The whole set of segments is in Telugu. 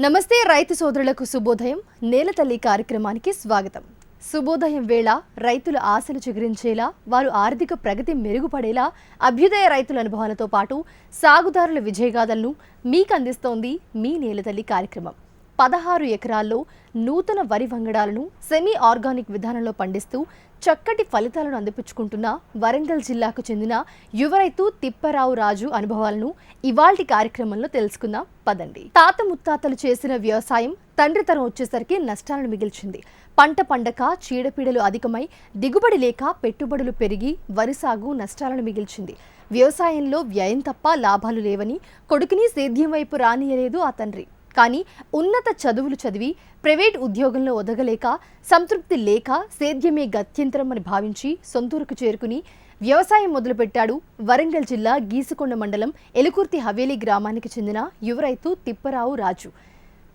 నమస్తే రైతు సోదరులకు శుభోదయం నేలతల్లి కార్యక్రమానికి స్వాగతం. శుభోదయం వేళ రైతుల ఆశలు చిగురించేలా, వారు ఆర్థిక ప్రగతి మెరుగుపడేలా అభ్యుదయ రైతుల అనుభవాలతో పాటు సాగుదారుల విజయగాథలను మీకు అందిస్తోంది మీ నేలతల్లి కార్యక్రమం. 16 ఎకరాల్లో నూతన వరి వంగడాలను సెమీ ఆర్గానిక్ విధానంలో పండిస్తూ చక్కటి ఫలితాలను అందిపుచ్చుకుంటున్న వరంగల్ జిల్లాకు చెందిన యువ రైతు తిప్పరావు రాజు అనుభవాలను ఇవాల్టి కార్యక్రమంలో తెలుసుకుందాం పదండి. తాత ముత్తాతలు చేసిన వ్యవసాయం తండ్రి తరం వచ్చేసరికి నష్టాలను మిగిల్చింది. పంట పండక, చీడపీడలు అధికమై దిగుబడి లేక పెట్టుబడులు పెరిగి వరి సాగు నష్టాలను మిగిల్చింది. వ్యవసాయంలో వ్యయం తప్ప లాభాలు లేవని కొడుకుని సేద్యం వైపు రానియలేదు ఆ తండ్రి. కానీ ఉన్నత చదువులు చదివి ప్రైవేట్ ఉద్యోగంలో ఒదగలేక, సంతృప్తి లేక సేద్యమే గత్యంతరం అని భావించి సొంతూరుకు చేరుకుని వ్యవసాయం మొదలుపెట్టాడు వరంగల్ జిల్లా గీసుకొండ మండలం ఎలుకుర్తి హవేలీ గ్రామానికి చెందిన యువ రైతు తిప్పరావు రాజు.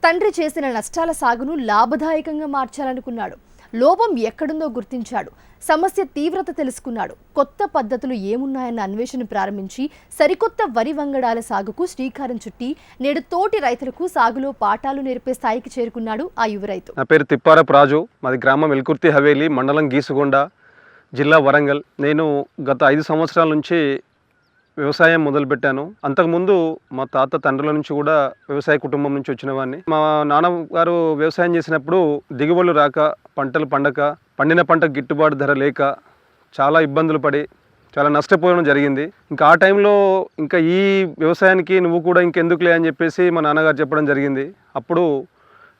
తండ్రి చేసిన నష్టాల సాగును లాభదాయకంగా మార్చాలనుకున్నాడు. లోపం ఎక్కడుందో గుర్తించాడు. సమస్య తీవ్రత తెలుసుకున్నాడు. కొత్త పద్ధతులు ఏమున్నాయన్న అన్వేషణ ప్రారంభించి సరికొత్త వరి వంగడాల సాగుకు శ్రీకారం చుట్టి నేడు తోటి రైతులకు సాగులో పాఠాలు నేర్పే స్థాయికి చేరుకున్నాడు ఆ యువ రైతు. నా పేరు తిప్పారపు రాజు. మాది గ్రామం ఎలుకుర్తి హవేలీ, మండలం గీసుకొండ, జిల్లా వరంగల్. నేను గత 5 సంవత్సరాల నుంచి వ్యవసాయం మొదలుపెట్టాను. అంతకుముందు మా తాత తండ్రుల నుంచి కూడా వ్యవసాయ కుటుంబం నుంచి వచ్చిన వాడిని. మా నాన్నగారు వ్యవసాయం చేసినప్పుడు దిగుబడులు రాక, పంటలు పండక, పండిన పంట గిట్టుబాటు ధర లేక చాలా ఇబ్బందులు పడి చాలా నష్టపోవడం జరిగింది. ఇంకా ఆ టైంలో ఇంకా ఈ వ్యవసాయానికి నువ్వు కూడా ఇంకెందుకులే అని చెప్పేసి మా నాన్నగారు చెప్పడం జరిగింది. అప్పుడు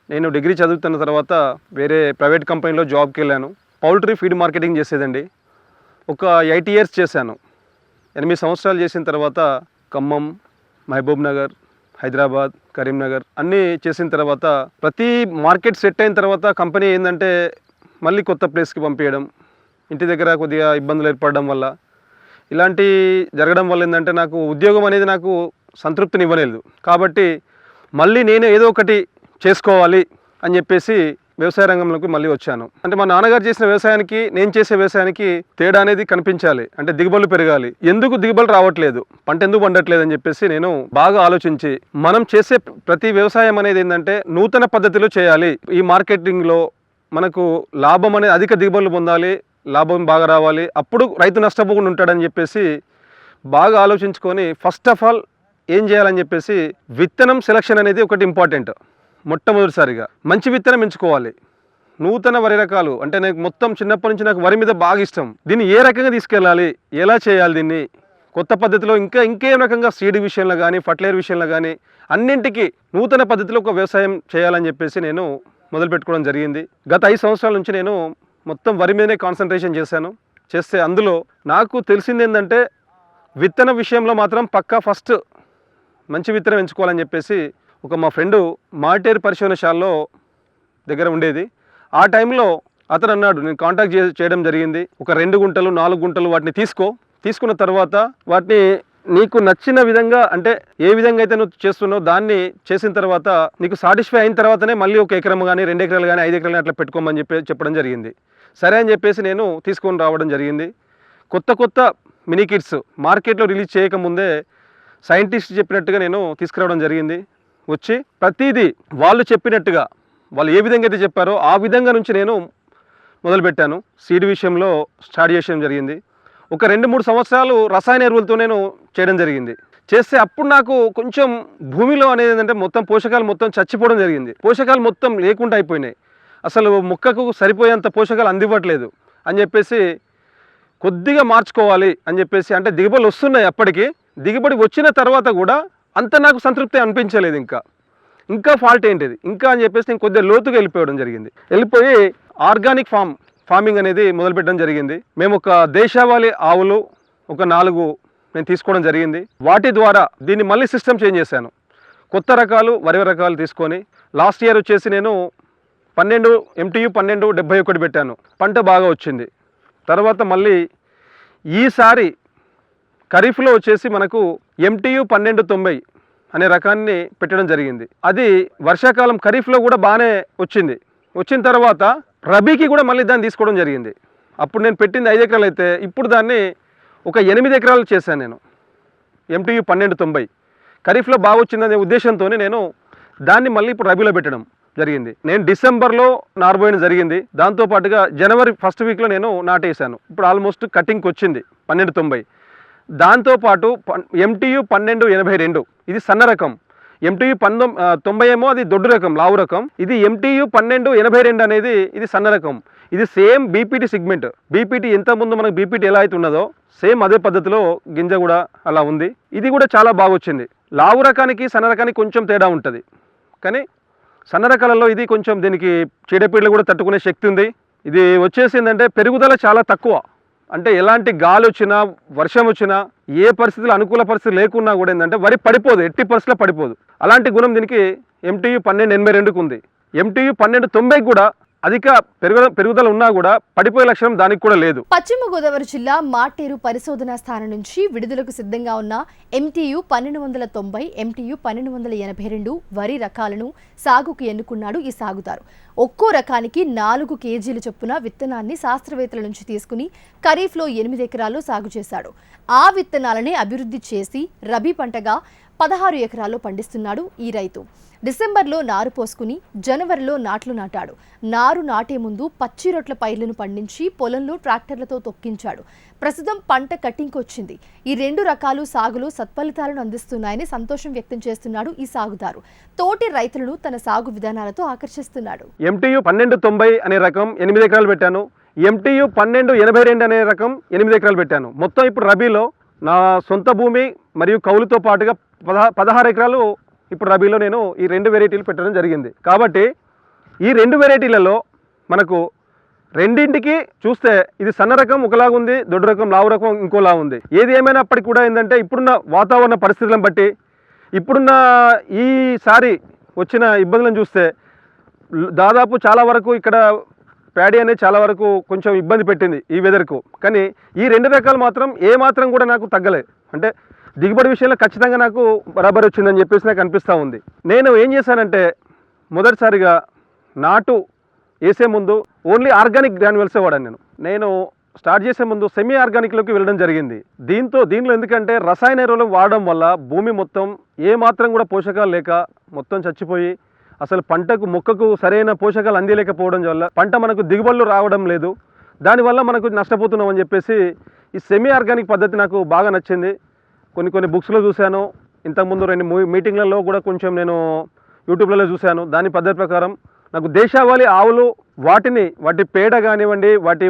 నేను డిగ్రీ చదువుతున్న తర్వాత వేరే ప్రైవేట్ కంపెనీలో జాబ్కి వెళ్ళాను. పౌల్ట్రీ ఫీడ్ మార్కెటింగ్ చేసేదండి. ఒక 8 ఇయర్స్ చేశాను. 8 సంవత్సరాలు చేసిన తర్వాత ఖమ్మం, మహబూబ్ నగర్, హైదరాబాద్, కరీంనగర్ అన్నీ చేసిన తర్వాత ప్రతి మార్కెట్ సెట్ అయిన తర్వాత కంపెనీ ఏంటంటే మళ్ళీ కొత్త ప్లేస్కి పంపించడం, ఇంటి దగ్గర కొద్దిగా ఇబ్బందులు ఏర్పడడం వల్ల, ఇలాంటి జరగడం వల్ల ఏంటంటే నాకు ఉద్యోగం అనేది నాకు సంతృప్తిని ఇవ్వలేదు. కాబట్టి మళ్ళీ నేను ఏదో ఒకటి చేసుకోవాలి అని చెప్పేసి వ్యవసాయ రంగంలోకి మళ్ళీ వచ్చాను. అంటే మా నాన్నగారు చేసిన వ్యవసాయానికి నేను చేసే వ్యవసాయానికి తేడా అనేది కనిపించాలి. అంటే దిగుబడులు పెరగాలి. ఎందుకు దిగుబడులు రావట్లేదు, పంట ఎందుకు పండట్లేదు అని చెప్పేసి నేను బాగా ఆలోచించి మనం చేసే ప్రతి వ్యవసాయం అనేది ఏంటంటే నూతన పద్ధతిలో చేయాలి. ఈ మార్కెటింగ్లో మనకు లాభం అనేది అధిక దిగుబడులు పొందాలి, లాభం బాగా రావాలి, అప్పుడు రైతు నష్టపోకుండా ఉంటాడని చెప్పేసి బాగా ఆలోచించుకొని ఫస్ట్ ఆఫ్ ఆల్ ఏం చేయాలని చెప్పేసి విత్తనం సెలక్షన్ అనేది ఒకటి ఇంపార్టెంట్. మొట్టమొదటిసారిగా మంచి విత్తనం ఎంచుకోవాలి. నూతన వరి రకాలు అంటే నాకు మొత్తం చిన్నప్పటి నుంచి నాకు వరి మీద బాగా ఇష్టం. దీన్ని ఏ రకంగా తీసుకెళ్ళాలి, ఎలా చేయాలి, దీన్ని కొత్త పద్ధతిలో ఇంకేం రకంగా సీడ్ విషయంలో కానీ ఫర్టిలైజర్ విషయంలో కానీ అన్నింటికి నూతన పద్ధతిలో ఒక వ్యవసాయం చేయాలని చెప్పేసి నేను మొదలుపెట్టుకోవడం జరిగింది. గత 5 సంవత్సరాల నుంచి నేను మొత్తం వరి మీదనే కాన్సన్ట్రేషన్ చేస్తే అందులో నాకు తెలిసింది ఏంటంటే విత్తన విషయంలో మాత్రం పక్కా ఫస్ట్ మంచి విత్తనం ఎంచుకోవాలని చెప్పేసి ఒక మా ఫ్రెండు మార్టేర్ పరిశోధనశాలలో దగ్గర ఉండేది. ఆ టైంలో అతను అన్నాడు, నేను కాంటాక్ట్ చేయడం జరిగింది. ఒక 2 గుంటలు 4 గుంటలు వాటిని తీసుకున్న తర్వాత వాటిని నీకు నచ్చిన విధంగా అంటే ఏ విధంగా అయితే నువ్వు చేస్తున్నావు దాన్ని చేసిన తర్వాత నీకు సాటిస్ఫై అయిన తర్వాతనే మళ్ళీ 1 ఎకరం కానీ 2 ఎకరాలు కానీ 5 ఎకరాలు అట్లా పెట్టుకోమని చెప్పడం జరిగింది. సరే అని చెప్పేసి నేను తీసుకొని రావడం జరిగింది. కొత్త మినీ కిట్స్ మార్కెట్లో రిలీజ్ చేయకముందే సైంటిస్ట్ చెప్పినట్టుగా నేను తీసుకురావడం జరిగింది. వచ్చి ప్రతిదీ వాళ్ళు చెప్పినట్టుగా వాళ్ళు ఏ విధంగా అయితే చెప్పారో ఆ విధంగా నుంచి నేను మొదలుపెట్టాను. సీడ్ విషయంలో స్టార్ట్ చేయడం జరిగింది. ఒక 2-3 సంవత్సరాలు రసాయన ఎరువులతో నేను చేయడం జరిగింది. చేస్తే అప్పుడు నాకు కొంచెం భూమిలో అనేది ఏంటంటే మొత్తం పోషకాలు మొత్తం చచ్చిపోవడం జరిగింది. పోషకాలు మొత్తం లేకుండా అయిపోయినాయి. అసలు మొక్కకు సరిపోయేంత పోషకాలు అందివ్వట్లేదు అని చెప్పేసి కొద్దిగా మార్చుకోవాలి అని చెప్పేసి అంటే దిగుబడులు వస్తున్నాయి. అప్పటికి దిగుబడి వచ్చిన తర్వాత కూడా అంత నాకు సంతృప్తి అనిపించలేదు. ఇంకా ఫాల్ట్ ఏంటిది ఇంకా అని చెప్పేసి నేను కొద్దిగా లోతుగా వెళ్ళిపోయి ఆర్గానిక్ ఫార్మింగ్ అనేది మొదలుపెట్టడం జరిగింది. మేము ఒక దేశవాళీ ఆవులు ఒక 4 నేను తీసుకోవడం జరిగింది. వాటి ద్వారా దీన్ని మళ్ళీ సిస్టమ్ చేంజ్ చేశాను. కొత్త రకాలు వరి రకాలు తీసుకొని లాస్ట్ ఇయర్ వచ్చేసి నేను 12 MTU 1271 పెట్టాను. పంట బాగా వచ్చింది. తర్వాత మళ్ళీ ఈసారి ఖరీఫ్లో వచ్చేసి మనకు MTU 1290 అనే రకాన్ని పెట్టడం జరిగింది. అది వర్షాకాలం ఖరీఫ్లో కూడా బాగానే వచ్చిన తర్వాత రబీకి కూడా మళ్ళీ దాన్ని తీసుకోవడం జరిగింది. అప్పుడు నేను పెట్టింది 5 ఎకరాలు అయితే ఇప్పుడు దాన్ని ఒక 8 ఎకరాలు చేశాను నేను. MTU 1290 ఖరీఫ్లో బాగా వచ్చిందనే ఉద్దేశంతో నేను దాన్ని మళ్ళీ ఇప్పుడు రబీలో పెట్టడం జరిగింది. నేను డిసెంబర్లో నారబోయడం జరిగింది. దాంతోపాటుగా జనవరి ఫస్ట్ వీక్లో నేను నాటేశాను. ఇప్పుడు ఆల్మోస్ట్ కటింగ్కి వచ్చింది 1290. దాంతోపాటు MTU 1282 ఇది సన్న రకం. MTU 90 ఏమో అది దొడ్డు రకం, లావు రకం. ఇది MTU 1282 అనేది ఇది సన్న రకం. ఇది సేమ్ బీపీటీ సిగ్మెంట్. బీపీటీ ఎంత ముందు మనకు బీపీటీ ఎలా అయితే ఉన్నదో సేమ్ అదే పద్ధతిలో గింజ కూడా అలా ఉంది. ఇది కూడా చాలా బాగా వచ్చింది. లావు రకానికి సన్న రకానికి కొంచెం తేడా ఉంటుంది, కానీ సన్న రకాలలో ఇది కొంచెం దీనికి చీడపీడలు కూడా తట్టుకునే శక్తి ఉంది. ఇది వచ్చేసి ఏంటంటే పెరుగుదల చాలా తక్కువ. అంటే ఎలాంటి గాలి వచ్చినా వర్షం వచ్చినా ఏ పరిస్థితులు అనుకూల పరిస్థితి లేకున్నా కూడా ఏంటంటే వరి పడిపోదు, ఎట్టి పరిస్థితిలో పడిపోదు. అలాంటి గుణం దీనికి MTU 1282కు ఉంది. MTU 1290 కూడా అధిక పెరుగుదల ఉన్నా కూడా పడిపోయే లక్షణం దానికి కూడా లేదు. పశ్చిమ గోదావరి జిల్లా మాటేరు పరిశోధనా స్థానం నుంచి విడుదలకు సిద్ధంగా ఉన్న MTU 1290, MTU 1282 వరి రకాలను సాగుకు ఎన్నుకున్నాడు ఈ సాగుదారు. ఒక్కో రకానికి 4 కేజీల చొప్పున విత్తనాన్ని శాస్త్రవేత్తల నుంచి తీసుకుని ఖరీఫ్లో 8 ఎకరాల్లో సాగు చేశాడు. ఆ విత్తనాలనే అభివృద్ధి చేసి రబీ పంటగా 16 ఎకరాల్లో పండిస్తున్నాడు ఈ రైతు. డిసెంబర్లో నారు పోసుకుని జనవరిలో నాట్లు నాటాడు. నారు నాటే ముందు పచ్చి రొట్ల పైర్లను పండించి పొలంలో ట్రాక్టర్లతో తొక్కించాడు. ప్రస్తుతం పంట కటింగ్కి వచ్చింది. ఈ 2 రకాలు సాగులో సత్ఫలితాలను అందిస్తున్నాయని సంతోషం వ్యక్తం చేస్తున్నాడు ఈ సాగుదారు. తోటి రైతులను తన సాగు విధానాలతో ఆకర్షిస్తున్నాడు. MTU 1290 అనే రకం 8 ఎకరాలు పెట్టాను. MTU 1282 అనే రకం 8 ఎకరాలు పెట్టాను. మొత్తం ఇప్పుడు రబీలో నా సొంత భూమి మరియు కౌలుతో పాటుగా 16 ఎకరాలు ఇప్పుడు రబీలో నేను ఈ 2 వెరైటీలు పెట్టడం జరిగింది. కాబట్టి ఈ 2 వెరైటీలలో మనకు రెండింటికి చూస్తే ఇది సన్న రకం ఒకలాగా ఉంది, దొడ్డు రకం లావు రకం ఇంకోలా ఉంది. ఏది ఏమైనప్పటికీ కూడా ఏంటంటే ఇప్పుడున్న వాతావరణ పరిస్థితులను బట్టి ఇప్పుడున్న ఈసారి వచ్చిన ఇబ్బందులను చూస్తే దాదాపు చాలా వరకు ఇక్కడ ప్యాడీ అనేది చాలా వరకు కొంచెం ఇబ్బంది పెట్టింది ఈ వెదర్కు. కానీ ఈ 2 రకాలు మాత్రం ఏమాత్రం కూడా నాకు తగ్గలేదు. అంటే దిగుబడి విషయంలో ఖచ్చితంగా నాకు బరాబర్ వచ్చిందని చెప్పేసి నాకు అనిపిస్తూ ఉంది. నేను ఏం చేశానంటే మొదటిసారిగా నాటు వేసే ముందు ఓన్లీ ఆర్గానిక్ గ్రాన్యువల్సే వాడాను. నేను స్టార్ట్ చేసే ముందు సెమీ ఆర్గానిక్లోకి వెళ్ళడం జరిగింది. దీనిలో ఎందుకంటే రసాయన ఎరువులు వాడడం వల్ల భూమి మొత్తం ఏమాత్రం కూడా పోషకాలు లేక మొత్తం చచ్చిపోయి అసలు పంటకు మొక్కకు సరైన పోషకాలు అందిలేకపోవడం వల్ల పంట మనకు దిగుబడులు రావడం లేదు. దానివల్ల మనకు నష్టపోతున్నాం అని చెప్పేసి ఈ సెమీ ఆర్గానిక్ పద్ధతి నాకు బాగా నచ్చింది. కొన్ని బుక్స్లో చూశాను, ఇంతకుముందు 2 మీటింగ్లలో కూడా కొంచెం నేను యూట్యూబ్లలో చూశాను. దాని పద్ధతి ప్రకారం నాకు దేశావళి ఆవులు వాటి పేడ కానివ్వండి, వాటి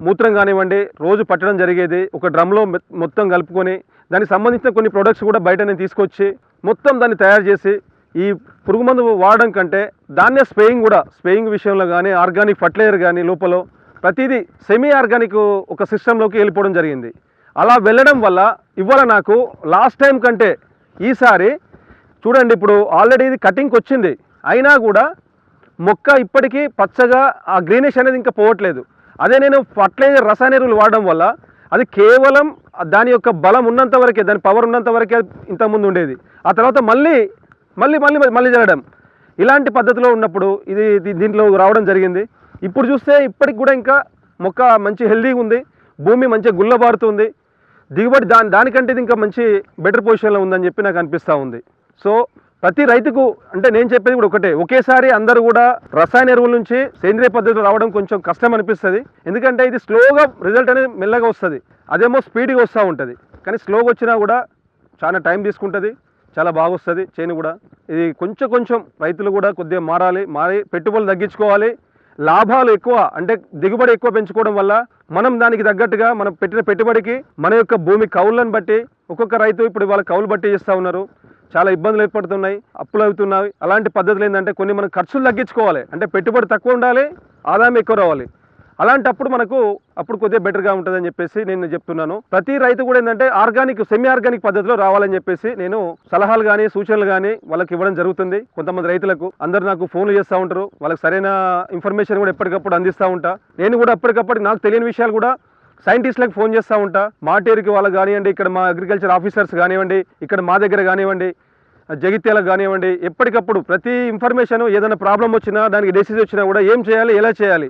మూత్రం కానివ్వండి రోజు పట్టడం జరిగేది. ఒక డ్రమ్లో మొత్తం కలుపుకొని దానికి సంబంధించిన కొన్ని ప్రొడక్ట్స్ కూడా బయట నేను తీసుకొచ్చి మొత్తం దాన్ని తయారు చేసి ఈ పురుగు మందు వాడడం కంటే దాన్నే స్ప్రేయింగ్ విషయంలో కానీ ఆర్గానిక్ ఫర్టిలైజర్ కానీ లోపల ప్రతిదీ సెమీ ఆర్గానిక్ ఒక సిస్టంలోకి వెళ్ళిపోవడం జరిగింది. అలా వెళ్ళడం వల్ల ఇవాళ నాకు లాస్ట్ టైం కంటే ఈసారి చూడండి, ఇప్పుడు ఆల్రెడీ ఇది కటింగ్కి వచ్చింది, అయినా కూడా మొక్క ఇప్పటికీ పచ్చగా ఆ గ్రీనిష్ అనేది ఇంకా పోవట్లేదు. అదే నేను ఫర్టిలైజర్ రసాయన ఎరువులు వాడడం వల్ల అది కేవలం దాని యొక్క బలం ఉన్నంత వరకే, దాని పవర్ ఉన్నంత వరకే ఇంతకుముందు ఉండేది. ఆ తర్వాత మళ్ళీ జరగడం ఇలాంటి పద్ధతిలో ఉన్నప్పుడు ఇది దీంట్లో రావడం జరిగింది. ఇప్పుడు చూస్తే ఇప్పటికి కూడా ఇంకా మొక్క మంచి హెల్దీగా ఉంది, భూమి మంచిగా గుల్లబారుతుంది, దిగుబడి దానికంటే ఇది ఇంకా మంచి బెటర్ పొజిషన్లో ఉందని చెప్పి నాకు అనిపిస్తూ ఉంది. సో ప్రతి రైతుకు అంటే నేను చెప్పేది కూడా ఒకటే, ఒకేసారి అందరూ కూడా రసాయన ఎరువుల నుంచి సేంద్రియ పద్ధతిలో రావడం కొంచెం కష్టం అనిపిస్తుంది. ఎందుకంటే ఇది స్లోగా రిజల్ట్ అనేది మెల్లగా వస్తుంది, అదేమో స్పీడ్గా వస్తూ ఉంటుంది. కానీ స్లోగా వచ్చినా కూడా చాలా టైం తీసుకుంటుంది, చాలా బాగా వస్తుంది చేను కూడా. ఇది కొంచెం రైతులు కూడా కొద్దిగా మారి పెట్టుబడులు తగ్గించుకోవాలి. లాభాలు ఎక్కువ అంటే దిగుబడి ఎక్కువ పెంచుకోవడం వల్ల మనం దానికి తగ్గట్టుగా మనం పెట్టిన పెట్టుబడికి మన యొక్క భూమి కౌళ్ళను బట్టి ఒక్కొక్క రైతు ఇప్పుడు వాళ్ళ కౌలు బట్టి చేస్తూ ఉన్నారు, చాలా ఇబ్బందులు ఏర్పడుతున్నాయి, అప్పులు అవుతున్నాయి. అలాంటి పద్ధతులు ఏంటంటే కొన్ని మనం ఖర్చులు తగ్గించుకోవాలి, అంటే పెట్టుబడి తక్కువ ఉండాలి, ఆదాయం ఎక్కువ రావాలి. అలాంటప్పుడు అప్పుడు కొద్దిగా బెటర్గా ఉంటుందని చెప్పేసి నేను చెప్తున్నాను. ప్రతి రైతు కూడా ఏంటంటే సెమీ ఆర్గానిక్ పద్ధతిలో రావాలని చెప్పేసి నేను సలహాలు కానీ సూచనలు కానీ వాళ్ళకి ఇవ్వడం జరుగుతుంది. కొంతమంది రైతులకు అందరూ నాకు ఫోన్లు చేస్తూ ఉంటారు, వాళ్ళకి సరైన ఇన్ఫర్మేషన్ కూడా ఎప్పటికప్పుడు అందిస్తూ ఉంటా. నేను కూడా ఎప్పటికప్పుడు నాకు తెలియని విషయాలు కూడా సైంటిస్టులకు ఫోన్ చేస్తూ ఉంటా. మాటేరికి వాళ్ళకి కానివ్వండి, ఇక్కడ మా అగ్రికల్చర్ ఆఫీసర్స్ కానివ్వండి, ఇక్కడ మా దగ్గర కానివ్వండి, జగిత్యాలకు కానివ్వండి, ఎప్పటికప్పుడు ప్రతి ఇన్ఫర్మేషన్ ఏదైనా ప్రాబ్లం వచ్చినా దానికి డిసీజ్ వచ్చినా కూడా ఏం చేయాలి, ఎలా చేయాలి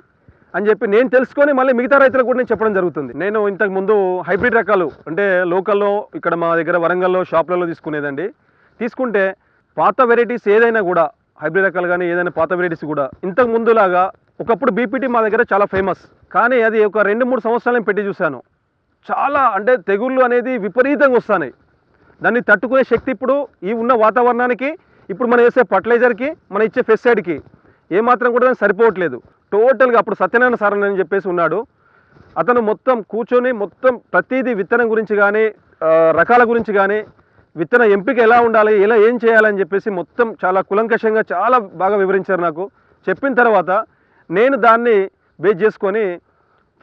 అని చెప్పి నేను తెలుసుకొని మళ్ళీ మిగతా రైతులకు కూడా నేను చెప్పడం జరుగుతుంది. నేను ఇంతకు ముందు హైబ్రిడ్ రకాలు అంటే లోకల్లో ఇక్కడ మా దగ్గర వరంగల్లో షాప్లలో తీసుకునేదండి. తీసుకుంటే పాత వెరైటీస్ ఏదైనా కూడా హైబ్రిడ్ రకాలు కానీ ఏదైనా పాత వెరైటీస్ కూడా ఇంతకు ముందులాగా ఒకప్పుడు బీపీటీ మా దగ్గర చాలా ఫేమస్, కానీ అది ఒక 2-3 సంవత్సరాలు పెట్టి చూశాను. చాలా అంటే తెగుళ్ళు అనేది విపరీతంగా వస్తున్నాయి. దాన్ని తట్టుకునే శక్తి ఇప్పుడు ఈ ఉన్న వాతావరణానికి, ఇప్పుడు మనం వేసే ఫర్టిలైజర్కి, మనం ఇచ్చే పెస్టిసైడ్కి ఏమాత్రం కూడా సరిపోవట్లేదు. టోటల్గా అప్పుడు సత్యనారాయణ సార్ అని చెప్పేసి ఉన్నాడు, అతను మొత్తం కూర్చొని మొత్తం ప్రతిదీ విత్తనం గురించి కానీ రకాల గురించి కానీ విత్తన ఎంపిక ఎలా ఉండాలి, ఎలా ఏం చేయాలని చెప్పేసి మొత్తం చాలా కులంకషంగా చాలా బాగా వివరించారు నాకు. చెప్పిన తర్వాత నేను దాన్ని బేస్ చేసుకొని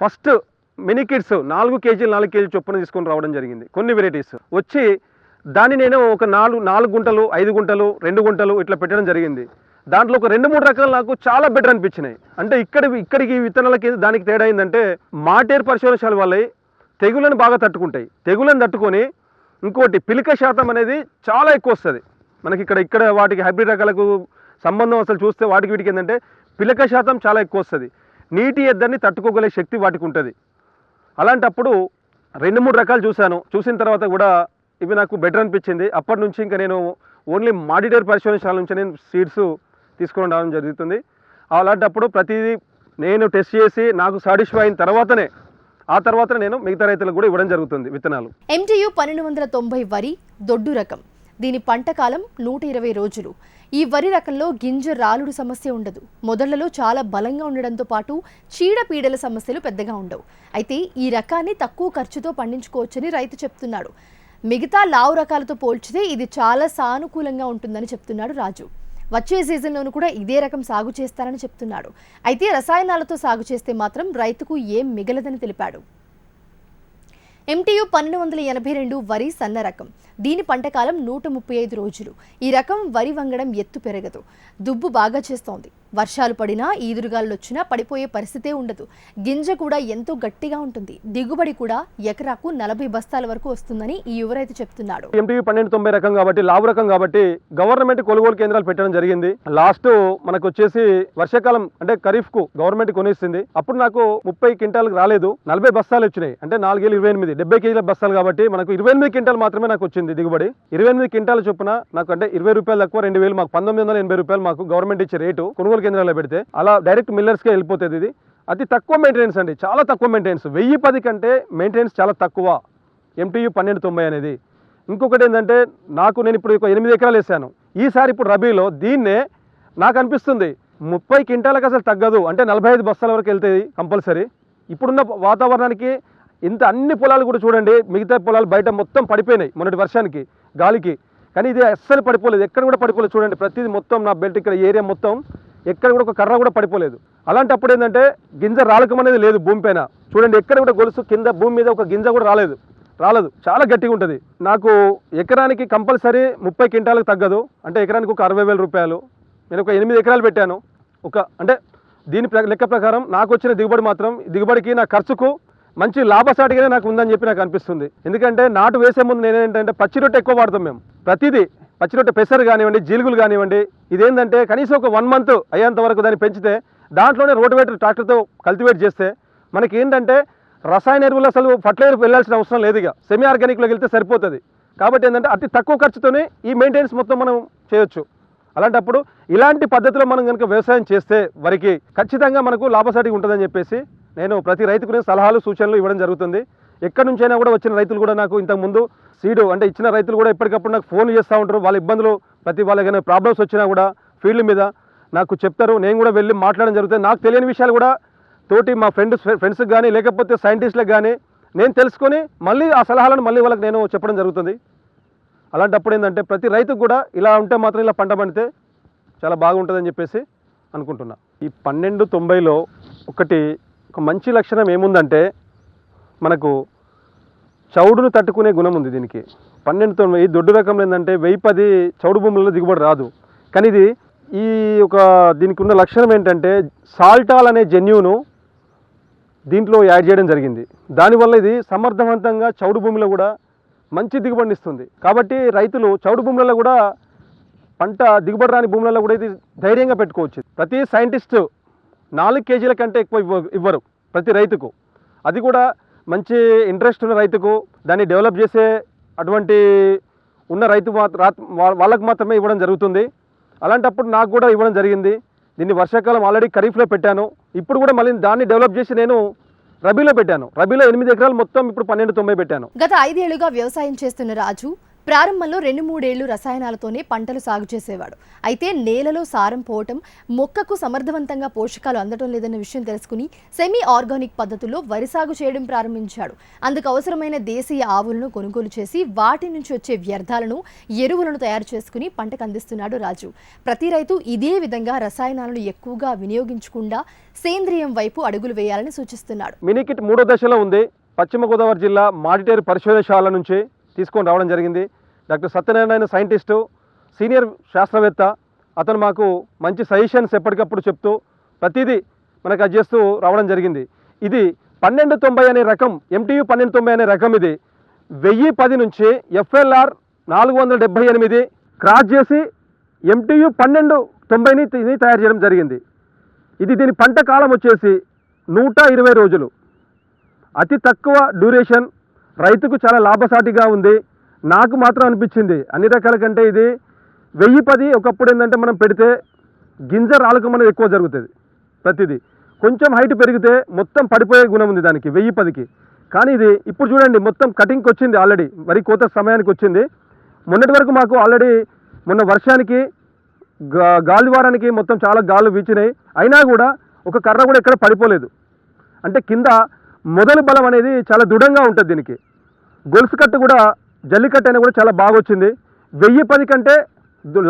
ఫస్ట్ మినీ కిడ్స్ 4 కేజీలు చొప్పున తీసుకొని రావడం జరిగింది. కొన్ని వెరైటీస్ వచ్చి దాన్ని నేను ఒక 4 గుంటలు, 5 గుంటలు, 2 గుంటలు ఇట్లా పెట్టడం జరిగింది. దాంట్లో ఒక 2-3 రకాలు నాకు చాలా బెటర్ అనిపించినాయి. అంటే ఇక్కడికి విత్తనాలకి దానికి తేడా అయిందంటే మాటేరు పరిశోధనశాల వల్ల తెగులను బాగా తట్టుకుంటాయి. తెగులను తట్టుకొని ఇంకోటి పిలిక శాతం అనేది చాలా ఎక్కువ వస్తుంది మనకి. ఇక్కడ వాటికి హైబ్రిడ్ రకాలకు సంబంధం అసలు చూస్తే వాటికి వీటికి ఏంటంటే పిలక శాతం చాలా ఎక్కువ వస్తుంది. నీటి ఎద్దరిని తట్టుకోగలే శక్తి వాటికి ఉంటుంది. అలాంటప్పుడు 2-3 రకాలు చూసిన తర్వాత కూడా ఇవి నాకు బెటర్ అనిపించింది. అప్పటి నుంచి ఇంకా నేను ఓన్లీ మాడిటేర్ పరిశోధనశాల నుంచి నేను సీడ్స్ తీసుకొని రావడం జరుగుతుంది. అలాంటప్పుడు ప్రతిదీ నేను టెస్ట్ చేసి నాకు సాటిస్ఫై అయిన తర్వాతనే నేను మిగతా రైతులకు కూడా ఇవ్వడం జరుగుతుంది విత్తనాలు. MTU 1290 వరి దొడ్డు రకం. దీని పంట కాలం 120 రోజులు. ఈ వరి రకంలో గింజ రాలుడు సమస్య ఉండదు. మొదళ్లలో చాలా బలంగా ఉండడంతో పాటు చీడపీడల సమస్యలు పెద్దగా ఉండవు. అయితే ఈ రకాన్ని తక్కువ ఖర్చుతో పండించుకోవచ్చని రైతు చెప్తున్నాడు. మిగతా లావు రకాలతో పోల్చితే ఇది చాలా సానుకూలంగా ఉంటుందని చెప్తున్నాడు రాజు. వచ్చే సీజన్లోనూ కూడా ఇదే రకం సాగు చేస్తారని చెప్తున్నాడు. అయితే రసాయనాలతో సాగు చేస్తే మాత్రం రైతుకు ఏం మిగలదని తెలిపాడు. MTU 1282 వరి సన్న రకం. దీని పంటకాలం 135 రోజులు. ఈ రకం వరి వంగడం ఎత్తు పెరగదు. దుబ్బు బాగా చేస్తోంది. వర్షాలు పడినా ఈదురుగాలు వచ్చినా పడిపోయే పరిస్థితే ఉండదు. గింజ కూడా ఎంతో గట్టిగా ఉంటుంది. దిగుబడి కూడా ఎకరాకు 40 బస్తాల వరకు వస్తుందని ఈ యువ రైతు చెప్తున్నాడు. MTU 1290 రకం కాబట్టి లావు రకం కాబట్టి గవర్నమెంట్ కొనుగోలు కేంద్రాలు పెట్టడం జరిగింది. లాస్ట్ మనకు వచ్చేసి వర్షాకాలం అంటే ఖరీఫ్ కు గవర్నమెంట్ కొనేసింది. అప్పుడు నాకు 30 క్వింటాలకు రాలేదు, 40 బస్తాలు వచ్చినాయి. అంటే 4 28 70 కేజీల బస్తాలు కాబట్టి మనకు 28 క్వింటాలు మాత్రమే నాకు వచ్చింది దిగుబడి. 28 క్వింటాల చొప్పున నాకు అంటే 20 రూపాయలు తక్కువ 2000 మాకు 1980 రూపాయలు మాకు గవర్నమెంట్ ఇచ్చే రేటు కొనుగోలు కేంద్రాల్లో పెడితే అలా డైరెక్ట్ మిల్లర్స్కే వెళ్ళిపోతుంది. ఇది అతి తక్కువ మెయింటెనెన్స్ అండి, చాలా తక్కువ మెయింటెనెన్స్. 1010 కంటే మెయింటెనెన్స్ చాలా తక్కువ MTU 1290 అనేది. ఇంకొకటి ఏంటంటే నేను ఇప్పుడు 8 ఎకరాలు వేసాను. ఈసారి ఇప్పుడు రబీలో దీన్నే నాకు అనిపిస్తుంది 30 క్వింటాలకు అసలు తగ్గదు, అంటే 45 బస్తాల వరకు వెళ్తాయి కంపల్సరీ. ఇప్పుడున్న వాతావరణానికి ఇంత అన్ని పొలాలు కూడా చూడండి, మిగతా పొలాలు బయట మొత్తం పడిపోయినాయి మొన్నటి వర్షానికి గాలికి, కానీ ఇది అస్సలు పడిపోలేదు, ఎక్కడ కూడా పడిపోలేదు. చూడండి ప్రతిదీ మొత్తం నా బెల్ట్ ఇక్కడ ఏరియా మొత్తం ఎక్కడ కూడా ఒక కర్ర కూడా పడిపోలేదు. అలాంటప్పుడు ఏంటంటే గింజ రాలకం అనేది లేదు భూమి పైన. చూడండి ఎక్కడ కూడా గొలుసు కింద భూమి మీద ఒక గింజ కూడా రాలేదు, చాలా గట్టిగా ఉంటుంది. నాకు ఎకరానికి కంపల్సరీ 30 క్వింటాలకు తగ్గదు, అంటే ఎకరానికి ఒక 60,000 రూపాయలు. నేను ఒక 8 ఎకరాలు పెట్టాను. అంటే దీని లెక్క ప్రకారం నాకు వచ్చిన దిగుబడికి నా ఖర్చుకు మంచి లాభసాటిగానే నాకు ఉందని చెప్పి నాకు అనిపిస్తుంది. ఎందుకంటే నాటు వేసే ముందు నేనేంటంటే పచ్చి రొట్టె ఎక్కువ వాడతాం మేము. ప్రతిదీ పచ్చి రొట్టె పెసరు కానివ్వండి, జీలుగులు కానివ్వండి, ఇదేంటంటే కనీసం ఒక 1 మంత్ అయ్యేంత వరకు దాన్ని పెంచితే దాంట్లోనే రోటివేటర్ ట్రాక్టర్తో కల్టివేట్ చేస్తే మనకి ఏంటంటే రసాయన ఎరువులు అసలు ఫర్టిలైజర్ వెళ్ళాల్సిన అవసరం లేదు, ఇక సెమీ ఆర్గానిక్లోకి వెళ్తే సరిపోతుంది. కాబట్టి ఏంటంటే అతి తక్కువ ఖర్చుతోనే ఈ మెయింటెనెన్స్ మొత్తం మనం చేయొచ్చు. అలాంటప్పుడు ఇలాంటి పద్ధతిలో మనం కనుక వ్యవసాయం చేస్తే వరికి ఖచ్చితంగా మనకు లాభసాటిగా ఉంటుందని చెప్పేసి నేను ప్రతి రైతుకు సలహాలు సూచనలు ఇవ్వడం జరుగుతుంది. ఎక్కడి నుంచైనా కూడా వచ్చిన రైతులు కూడా నాకు ఇంతకుముందు సీడు అంటే ఇచ్చిన రైతులు కూడా ఎప్పటికప్పుడు నాకు ఫోన్లు చేస్తూ ఉంటారు. వాళ్ళ ఇబ్బందులు వాళ్ళకి ప్రాబ్లమ్స్ వచ్చినా కూడా ఫీల్డ్ మీద నాకు చెప్తారు. నేను కూడా వెళ్ళి మాట్లాడడం జరుగుతుంది. నాకు తెలియని విషయాలు కూడా తోటి మా ఫ్రెండ్స్కి కానీ లేకపోతే సైంటిస్టులకు కానీ నేను తెలుసుకొని మళ్ళీ ఆ సలహాలను మళ్ళీ వాళ్ళకి నేను చెప్పడం జరుగుతుంది. అలాంటప్పుడు ఏంటంటే ప్రతి రైతుకు కూడా ఇలా ఉంటే మాత్రం ఇలా పంట పండితే చాలా బాగుంటుందని చెప్పేసి అనుకుంటున్నా. ఈ 1290లో ఒక మంచి లక్షణం ఏముందంటే మనకు చౌడును తట్టుకునే గుణం ఉంది దీనికి. 1290 దొడ్డు రకంలో ఏంటంటే 1010 చౌడు భూములలో దిగుబడి రాదు. కానీ ఇది దీనికి ఉన్న లక్షణం ఏంటంటే సాల్టాల్ అనే జన్యువును దీంట్లో యాడ్ చేయడం జరిగింది. దానివల్ల ఇది సమర్థవంతంగా చౌడు భూమిలో కూడా మంచి దిగుబడిని ఇస్తుంది. కాబట్టి రైతులు చౌడు భూములలో కూడా పంట దిగుబడి రాని భూములలో కూడా ఇది ధైర్యంగా పెట్టుకోవచ్చు. ప్రతి సైంటిస్టు 4 కేజీల కంటే ఎక్కువ ఇవ్వరు ప్రతి రైతుకు. అది కూడా మంచి ఇంట్రెస్ట్ ఉన్న రైతుకు, దాన్ని డెవలప్ చేసే అటువంటి ఉన్న రైతు వాళ్ళకు మాత్రమే ఇవ్వడం జరుగుతుంది. అలాంటప్పుడు నాకు కూడా ఇవ్వడం జరిగింది. దీన్ని వర్షాకాలం ఆల్రెడీ ఖరీఫ్లో పెట్టాను. ఇప్పుడు కూడా మళ్ళీ దాన్ని డెవలప్ చేసి నేను రబీలో పెట్టాను. రబీలో 8 ఎకరాలు మొత్తం ఇప్పుడు 1290 పెట్టాను. గత 5 ఏళ్లుగా వ్యవసాయం చేస్తున్న రాజు ప్రారంభంలో 2-3 ఏళ్లు రసాయనాలతోనే పంటలు సాగు చేసేవాడు. అయితే నేలలో సారం పోవటం, మొక్కకు సమర్థవంతంగా పోషకాలు అందడం లేదన్న విషయం తెలుసుకుని సెమీ ఆర్గానిక్ పద్ధతుల్లో వరి సాగు చేయడం ప్రారంభించాడు. అందుకు అవసరమైన దేశీయ ఆవులను కొనుగోలు చేసి వాటి నుంచి వచ్చే వ్యర్థాలను, ఎరువులను తయారు చేసుకుని పంటకు అందిస్తున్నాడు రాజు. ప్రతి రైతు ఇదే విధంగా రసాయనాలను ఎక్కువగా వినియోగించకుండా సేంద్రియం వైపు అడుగులు వేయాలని సూచిస్తున్నాడు. మినీకిట్ 3వ దశలో ఉంది. పశ్చిమ గోదావరి జిల్లా మాడిటేరు పరిశోధనశాల నుంచి తీసుకొని రావడం జరిగింది. డాక్టర్ సత్యనారాయణ సైంటిస్టు, సీనియర్ శాస్త్రవేత్త. అతను మాకు మంచి సజెషన్స్ ఎప్పటికప్పుడు చెప్తూ ప్రతిదీ మనకు అది చేస్తూ రావడం జరిగింది. ఇది 1290 అనే రకం, MTU 1290 అనే రకం. ఇది 1010 నుంచి FLR 478 క్రాస్ చేసి MTU 1290ని తయారు చేయడం జరిగింది. దీని పంట కాలం వచ్చేసి 120 రోజులు. అతి తక్కువ డ్యూరేషన్, రైతుకు చాలా లాభసాటిగా ఉంది. నాకు మాత్రం అనిపించింది అన్ని రకాల కంటే ఇది 1010 ఒకప్పుడు ఏంటంటే మనం పెడితే గింజ రాలకం అనేది ఎక్కువ జరుగుతుంది. ప్రతిదీ కొంచెం హైట్ పెరిగితే మొత్తం పడిపోయే గుణం ఉంది దానికి 1010కి. కానీ ఇది ఇప్పుడు చూడండి మొత్తం కటింగ్కి వచ్చింది. ఆల్రెడీ వరి కోత సమయానికి వచ్చింది. మొన్నటి వరకు మాకు ఆల్రెడీ మొన్న వర్షానికి గాలివారానికి మొత్తం చాలా గాలు వీచినాయి. అయినా కూడా ఒక కర్ర కూడా ఎక్కడ పడిపోలేదు. అంటే కింద మొదలు బలం అనేది చాలా దృఢంగా ఉంటుంది. దీనికి గొలుసు కట్టు కూడా, జల్లికట్టు అయినా కూడా చాలా బాగా వచ్చింది. 1010 కంటే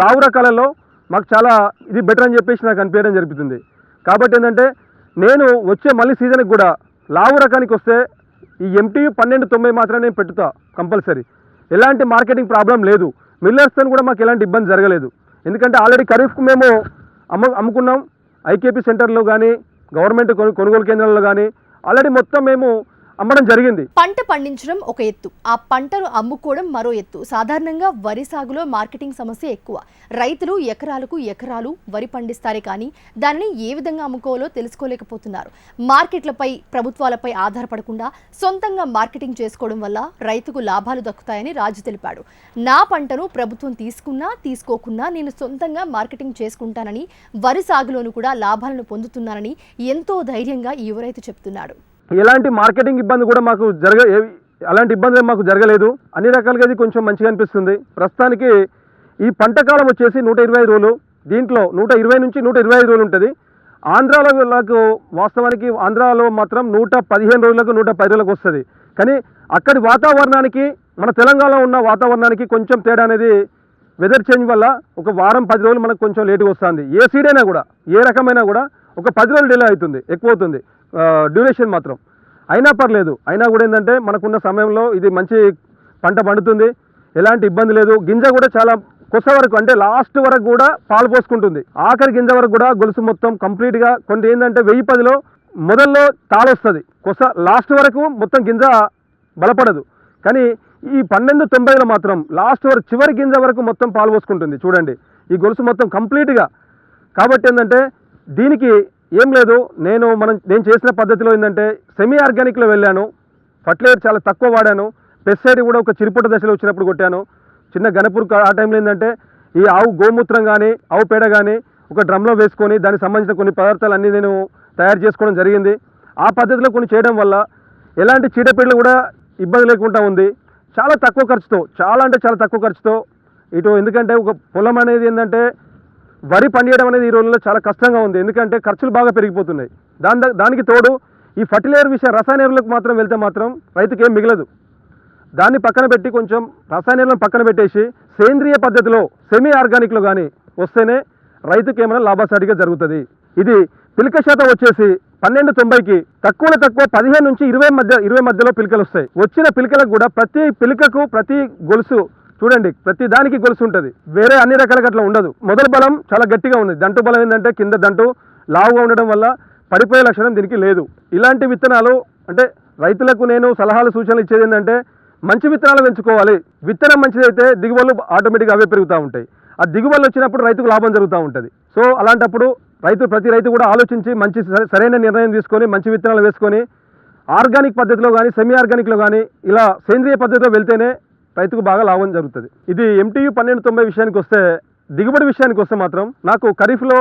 లావు రకాలలో మాకు చాలా ఇది బెటర్ అని చెప్పేసి నాకు అనిపించడం జరుగుతుంది. కాబట్టి ఏంటంటే నేను వచ్చే మళ్ళీ సీజన్కి కూడా లావు రకానికి వస్తే ఈ MTU 1290 మాత్రమే నేను పెట్టుతా కంపల్సరీ. ఎలాంటి మార్కెటింగ్ ప్రాబ్లం లేదు. మిల్లర్స్తో కూడా మాకు ఎలాంటి ఇబ్బంది జరగలేదు. ఎందుకంటే ఆల్రెడీ ఖరీఫ్కు మేము అమ్ముకున్నాం. IKP సెంటర్లో కానీ, గవర్నమెంట్ కొనుగోలు కేంద్రాల్లో కానీ ఆల్రెడీ మొత్తం మేము అమ్మడం జరిగింది. పంట పండించడం ఒక ఎత్తు, ఆ పంటను అమ్ముకోవడం మరో ఎత్తు. సాధారణంగా వరి సాగులో మార్కెటింగ్ సమస్య ఎక్కువ. రైతులు ఎకరాలకు ఎకరాలు వరి పండిస్తారే కానీ దానిని ఏ విధంగా అమ్ముకోవాలో తెలుసుకోలేకపోతున్నారు. మార్కెట్లపై, ప్రభుత్వాలపై ఆధారపడకుండా సొంతంగా మార్కెటింగ్ చేసుకోవడం వల్ల రైతుకు లాభాలు దక్కుతాయని రాజు తెలిపాడు. నా పంటను ప్రభుత్వం తీసుకున్నా తీసుకోకున్నా నేను సొంతంగా మార్కెటింగ్ చేసుకుంటానని, వరి సాగులోనూ కూడా లాభాలను పొందుతున్నానని ఎంతో ధైర్యంగా ఈ యువ రైతు చెప్తున్నాడు. ఎలాంటి మార్కెటింగ్ ఇబ్బంది కూడా మాకు అలాంటి ఇబ్బంది మాకు జరగలేదు. అన్ని రకాలుగా ఇది కొంచెం మంచిగా అనిపిస్తుంది. ప్రస్తుతానికి ఈ పంట కాలం వచ్చేసి 125 రోజులు. దీంట్లో 120 నుంచి 125 రోజులు ఉంటుంది. ఆంధ్రాలో వాస్తవానికి ఆంధ్రాలో మాత్రం 115 రోజులకు 110 రోజులకు వస్తుంది. కానీ అక్కడి వాతావరణానికి మన తెలంగాణలో ఉన్న వాతావరణానికి కొంచెం తేడా అనేది వెదర్ చేంజ్ వల్ల ఒక వారం 10 రోజులు మనకు కొంచెం లేటుగా వస్తుంది. ఏ సీడ్ అయినా కూడా, ఏ రకమైనా కూడా ఒక 10 రోజులు డిలే అవుతుంది, ఎక్కువ అవుతుంది డ్యూరేషన్ మాత్రం. అయినా పర్లేదు. అయినా కూడా ఏంటంటే మనకున్న సమయంలో ఇది మంచి పంట పండుతుంది, ఎలాంటి ఇబ్బంది లేదు. గింజ కూడా చాలా కొస వరకు, అంటే లాస్ట్ వరకు కూడా పాలు పోసుకుంటుంది. ఆఖరి గింజ వరకు కూడా గొలుసు మొత్తం కంప్లీట్గా. కొన్ని ఏంటంటే 1010లో మొదల్లో తాళొస్తుంది, కొస లాస్ట్ వరకు మొత్తం గింజ బలపడదు. కానీ ఈ 1290లో మాత్రం లాస్ట్ వరకు, చివరి గింజ వరకు మొత్తం పాలు పోసుకుంటుంది. చూడండి ఈ గొలుసు మొత్తం కంప్లీట్గా. కాబట్టి ఏంటంటే దీనికి ఏం లేదు, నేను చేసిన పద్ధతిలో ఏంటంటే సెమీ ఆర్గానిక్లో వెళ్ళాను. ఫర్టిలైజర్ చాలా తక్కువ వాడాను. పెస్టిసైడ్ కూడా ఒక చిరుపుట్ట దశలో వచ్చినప్పుడు కొట్టాను. చిన్న గణపూర్ ఆ టైంలో ఏంటంటే ఈ ఆవు గోమూత్రం కానీ, ఆవు పేడ కానీ ఒక డ్రమ్లో వేసుకొని దానికి సంబంధించిన కొన్ని పదార్థాలు అన్నీ నేను తయారు చేసుకోవడం జరిగింది. ఆ పద్ధతిలో కొన్ని చేయడం వల్ల ఎలాంటి చీడపీడలు కూడా ఇబ్బంది లేకుండా ఉంది. చాలా తక్కువ ఖర్చుతో, చాలా అంటే చాలా తక్కువ ఖర్చుతో ఇటు. ఎందుకంటే ఒక పొలం అనేది ఏంటంటే వరి పండియడం అనేది ఈ రోజుల్లో చాలా కష్టంగా ఉంది. ఎందుకంటే ఖర్చులు బాగా పెరిగిపోతున్నాయి. దానికి తోడు ఈ ఫర్టిలైజర్ విషయం, రసాయన ఎరువులకు మాత్రం వెళ్తే మాత్రం రైతుకి ఏం మిగలదు. దాన్ని పక్కన పెట్టి కొంచెం రసాయన ఎరువులను పక్కన పెట్టేసి సేంద్రియ పద్ధతిలో సెమీ ఆర్గానిక్లో కానీ వస్తేనే రైతుకి ఏమైనా లాభసాటిగా జరుగుతుంది. ఇది పిలిక శాతం వచ్చేసి 1290కి తక్కువ 15 నుంచి 20 మధ్యలో పిలికలు వస్తాయి. వచ్చిన పిలికలకు కూడా ప్రతి పిలికకు ప్రతి గొలుసు చూడండి, ప్రతి దానికి గొలుసు ఉంటుంది. వేరే అన్ని రకాల అట్లా ఉండదు. మొదటి బలం చాలా గట్టిగా ఉంది. దంటు బలం ఏంటంటే కింద దంటు లావుగా ఉండడం వల్ల పడిపోయే లక్షణం దీనికి లేదు. ఇలాంటి విత్తనాలు అంటే రైతులకు నేను సలహాలు సూచనలు ఇచ్చేది ఏంటంటే మంచి విత్తనాలు పెంచుకోవాలి. విత్తనం మంచిదైతే దిగుబడులు ఆటోమేటిక్గా అవే పెరుగుతూ ఉంటాయి. ఆ దిగుబడులు వచ్చినప్పుడు రైతుకు లాభం జరుగుతూ ఉంటుంది. సో అలాంటప్పుడు ప్రతి రైతు కూడా ఆలోచించి మంచి సరైన నిర్ణయం తీసుకొని మంచి విత్తనాలు వేసుకొని ఆర్గానిక్ పద్ధతిలో కానీ, సెమీ ఆర్గానిక్లో కానీ ఇలా సేంద్రియ పద్ధతిలో వెళ్తేనే రైతుకు బాగా లాభం జరుగుతుంది. ఇది MTU 1290 విషయానికి వస్తే, దిగుబడి విషయానికి వస్తే మాత్రం నాకు ఖరీఫ్లో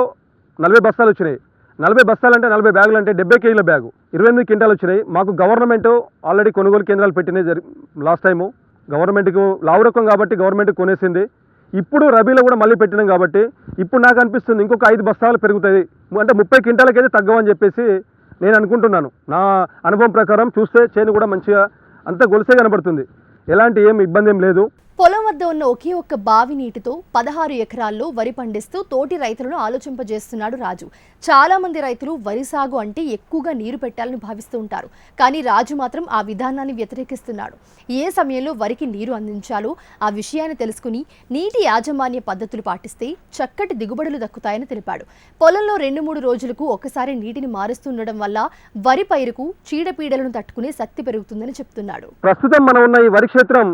40 బస్తాలు వచ్చినాయి. 40 బస్తాలు అంటే 40 బ్యాగులు అంటే 70 కేజీల బ్యాగు 28 క్వింటాలు వచ్చినాయి. మాకు గవర్నమెంట్ ఆల్రెడీ కొనుగోలు కేంద్రాలు పెట్టినాయి. లాస్ట్ టైము గవర్నమెంట్కు లావు రకం కాబట్టి గవర్నమెంట్ కొనేసింది. ఇప్పుడు రబీలో కూడా మళ్ళీ పెట్టినాం కాబట్టి ఇప్పుడు నాకు అనిపిస్తుంది ఇంకొక 5 బస్తాలు పెరుగుతాయి, అంటే 30 క్వింటాలకైతే తగ్గవని చెప్పేసి నేను అనుకుంటున్నాను. నా అనుభవం ప్రకారం చూస్తే చేను కూడా మంచిగా అంత గొలుసే కనబడుతుంది. ఎలాంటి ఏం ఇబ్బంది ఏం లేదు. పొలం వద్ద ఉన్న ఒకే ఒక్క బావి నీటితో 16 ఎకరాల్లో వరి పండిస్తూ తోటి రైతులను ఆలోచింపజేస్తున్నాడు రాజు. చాలా మంది రైతులు వరి సాగు అంటే ఎక్కువగా నీరు పెట్టాలని భావిస్తూ ఉంటారు. కానీ రాజు మాత్రం ఆ విధానాన్ని వ్యతిరేకిస్తున్నాడు. ఏ సమయంలో వరికి నీరు అందించాలో ఆ విషయాన్ని తెలుసుకుని నీటి యాజమాన్య పద్ధతులు పాటిస్తే చక్కటి దిగుబడులు దక్కుతాయని తెలిపాడు. పొలంలో 2-3 రోజులకు ఒకసారి నీటిని మారుస్తుండడం వల్ల వరి పైరుకు చీడపీడలను తట్టుకునే శక్తి పెరుగుతుందని చెప్తున్నాడు. ప్రస్తుతం మనం ఉన్న ఈ వరి క్షేత్రం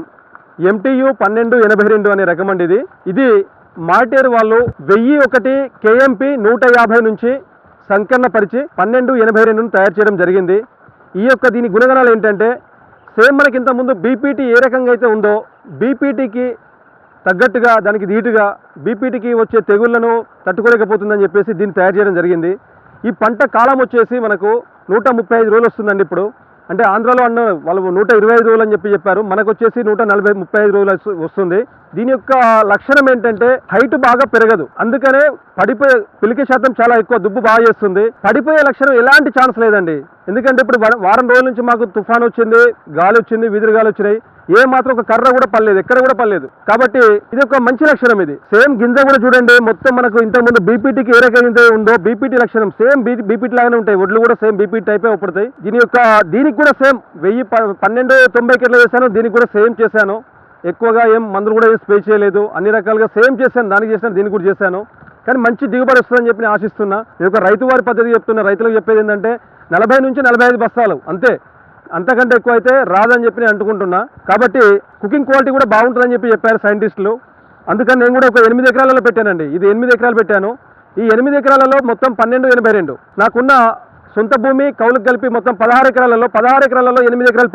MTU 1282 అనే రకం అండి. ఇది మార్టేరు వాళ్ళు 1001 KMP 150 నుంచి సంకలనపరిచి 1282ను తయారు చేయడం జరిగింది. దీని గుణగణాలు ఏంటంటే సేమ్ మనకి ఇంతకుముందు BPT ఏ రకంగా అయితే ఉందో BPTకి తగ్గట్టుగా దానికి ధీటుగా BPTకి వచ్చే తెగుళ్లను తట్టుకోలేకపోతుందని చెప్పేసి దీన్ని తయారు చేయడం జరిగింది. ఈ పంట కాలం వచ్చేసి మనకు 135 రోజులు వస్తుందండి. ఇప్పుడు అంటే ఆంధ్రాలో అన్న వాళ్ళు 125 రోజులు అని చెప్పారు. మనకు వచ్చేసి 135 రోజులు వస్తుంది. దీని యొక్క లక్షణం ఏంటంటే హైట్ బాగా పెరగదు, అందుకనే పడిపోయే పిలికే శాతం చాలా ఎక్కువ, దుబ్బు బాగా చేస్తుంది. పడిపోయే లక్షణం ఎలాంటి ఛాన్స్ లేదండి. ఎందుకంటే ఇప్పుడు వారం రోజుల నుంచి మాకు తుఫాన్ వచ్చింది, గాలి వచ్చింది, విదురు గాలి వచ్చినాయి, ఏ మాత్రం ఒక కర్ర కూడా పడలేదు, ఎక్కడ కూడా పడలేదు. కాబట్టి ఇది ఒక మంచి లక్షణం. ఇది సేమ్ గింజ కూడా చూడండి, మొత్తం మనకు ఇంతకుముందు BPTకి ఏ రకంగా ఉందో BPT లక్షణం సేమ్ BPT లాగానే ఉంటాయి. ఒడ్లు కూడా సేమ్ BPT టైపే ఉపడతాయి. దీనికి కూడా సేమ్ 1290 ఎట్లా చేశాను, దీనికి కూడా సేమ్ చేశాను. ఎక్కువగా ఏం మందులు కూడా ఏం స్ప్రే చేయలేదు, అన్ని రకాలుగా సేమ్ చేశాను. దానికి చేశాను, దీనికి కూడా చేశాను. కానీ మంచి దిగుబడి వస్తుందని చెప్పి నేను ఆశిస్తున్నా. ఇది ఒక రైతు వారి పద్ధతి చెప్తున్నా. రైతులకు చెప్పేది ఏంటంటే 40 నుంచి 45 బస్తాలు అంతే, అంతకంటే ఎక్కువ అయితే రాదని చెప్పి నేను అనుకుంటున్నా. కాబట్టి కుకింగ్ క్వాలిటీ కూడా బాగుంటుందని చెప్పారు సైంటిస్టులు. అందుకని నేను కూడా ఒక 8 ఎకరాలలో పెట్టానండి. ఇది 8 ఎకరాలు పెట్టాను. ఈ 8 ఎకరాలలో మొత్తం 1282. నాకున్న సొంత భూమి కౌలుకు కలిపి మొత్తం 16 ఎకరాలలో 8 ఎకరాలు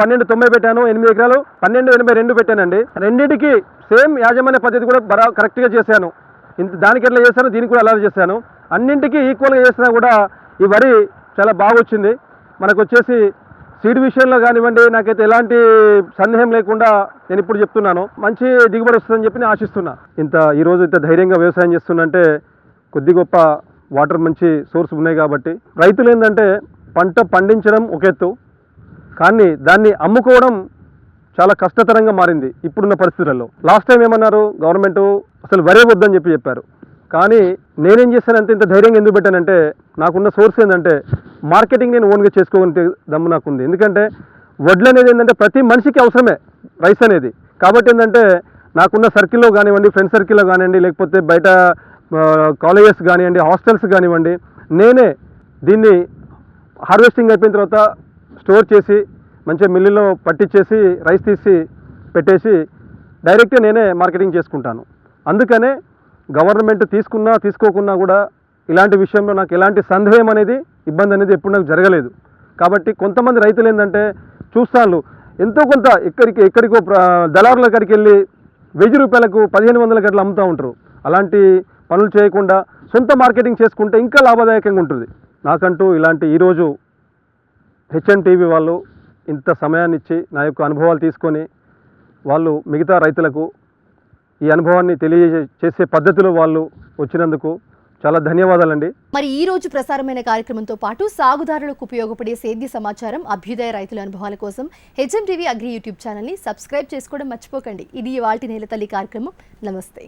1290 పెట్టాను, 8 ఎకరాలు 1282 పెట్టానండి. రెండింటికి సేమ్ యాజమాన్య పద్ధతి కూడా కరెక్ట్గా చేశాను. దానికి ఎట్లా చేశాను, దీనికి కూడా అలా చేశాను. అన్నింటికి ఈక్వల్గా చేసినా కూడా ఈ వరి చాలా బాగా వచ్చింది. మనకు వచ్చేసి సీడ్ విషయంలో కానివ్వండి, నాకైతే ఎలాంటి సందేహం లేకుండా నేను ఇప్పుడు చెప్తున్నాను, మంచి దిగుబడి వస్తుందని చెప్పి నేను ఆశిస్తున్నా. ఈరోజు ఇంత ధైర్యంగా వ్యవసాయం చేస్తున్నంటే కొద్ది గొప్ప వాటర్ మంచి సోర్స్ ఉన్నాయి కాబట్టి. రైతులు ఏంటంటే పంట పండించడం ఒక ఎత్తు, కానీ దాన్ని అమ్ముకోవడం చాలా కష్టతరంగా మారింది ఇప్పుడున్న పరిస్థితులలో. లాస్ట్ టైం ఏమన్నారు, గవర్నమెంట్ అసలు వరే వద్దని చెప్పారు. కానీ నేనేం చేశానంటే ఇంత ధైర్యంగా ఎందుకు పెట్టానంటే, నాకున్న సోర్స్ ఏంటంటే మార్కెటింగ్ నేను ఓన్గా చేసుకోగలిగే దమ్ము నాకుంది. ఎందుకంటే వడ్లు అనేది ఏంటంటే ప్రతి మనిషికి అవసరమే రైస్ అనేది. కాబట్టి ఏంటంటే నాకున్న సర్కిల్లో కానివ్వండి, ఫ్రెండ్ సర్కిల్లో కానివ్వండి, లేకపోతే బయట కాలేజెస్ కానివ్వండి, హాస్టల్స్ కానివ్వండి, నేనే దీన్ని హార్వెస్టింగ్ అయిపోయిన తర్వాత స్టోర్ చేసి మంచిగా మిల్లులో పట్టించేసి రైస్ తీసి పెట్టేసి డైరెక్ట్గా నేనే మార్కెటింగ్ చేసుకుంటాను. అందుకనే గవర్నమెంట్ తీసుకున్నా తీసుకోకున్నా కూడా ఇలాంటి విషయంలో నాకు ఎలాంటి సందేహం అనేది ఇబ్బంది అనేది ఎప్పుడు నాకు జరగలేదు. కాబట్టి కొంతమంది రైతులు ఏంటంటే చూస్తాను ఎంతో కొంత ఎక్కడికో దళారుల కాడికి వెళ్ళి 1000 రూపాయలకు 1500 గట్ల అమ్ముతూ ఉంటారు. అలాంటి పనులు చేయకుండా సొంత మార్కెటింగ్ చేసుకుంటే ఇంకా లాభదాయకంగా ఉంటుంది. నాకంటూ ఇలాంటి ఈరోజు HM TV వాళ్ళు ఇంత సమయాన్ని ఇచ్చి నా యొక్క అనుభవాలు తీసుకొని వాళ్ళు మిగతా రైతులకు ఈ అనుభవాన్ని తెలియజేసే పద్ధతిలో వాళ్ళు వచ్చినందుకు చాలా ధన్యవాదాలండి. మరి ఈ రోజు ప్రసారమైన కార్యక్రమంతో పాటు సాగుదారులకు ఉపయోగపడే సేద్య సమాచారం, అభ్యుదయ రైతుల అనుభవాల కోసం HM TV అగ్రి యూట్యూబ్ ఛానల్ని సబ్స్క్రైబ్ చేసుకోవడం మర్చిపోకండి. ఇది ఇవాల్టి నేలతల్లి కార్యక్రమం. నమస్తే.